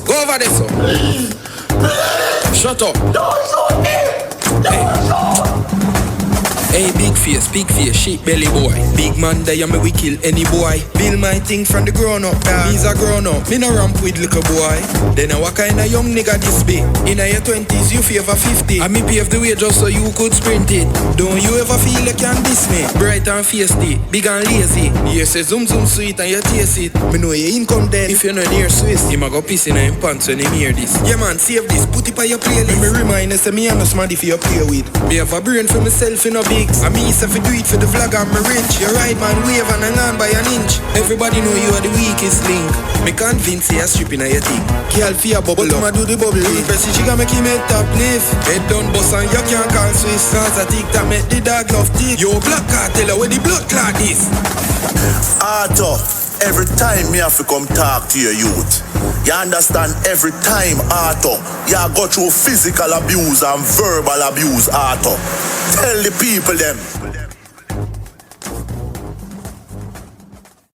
Go over there, so. Shut up. Don't shoot me. Hey, big face, sheep belly boy. Big man there, me we kill any boy. Build my thing from the grown up, dog. He's a grown up, me no ramp with little boy. Then what kind of young nigga this be? In your 20s, you favor 50. I me pave the way just so you could sprint it. Don't you ever feel like you can diss me? Bright and feisty, big and lazy. You say zoom sweet and you taste it. Me know your income dead if you're not near Swiss. Him a go piss in him pants when him hear this. Yeah man, save this, put it on your playlist. Me remind you say me and no smarty for your play with. Me have a brain for myself in a big. I mean, if you do it for the vlog, I'm rich. Your right man wave and hang on by an inch. Everybody know you are the weakest link. Me convince you are stripping at your thing. Girl fear bubble up, I'ma do the bubble. Press it, she gonna make him head top lift. Head down boss and you can't call Swiss. Cause I think that make the dog love tick. Yo, black car tell her where the blood clot is. Hauto, every time me have to come talk to your youth. You understand? Every time, Hauto, you go through physical abuse and verbal abuse, Hauto. Tell the people them.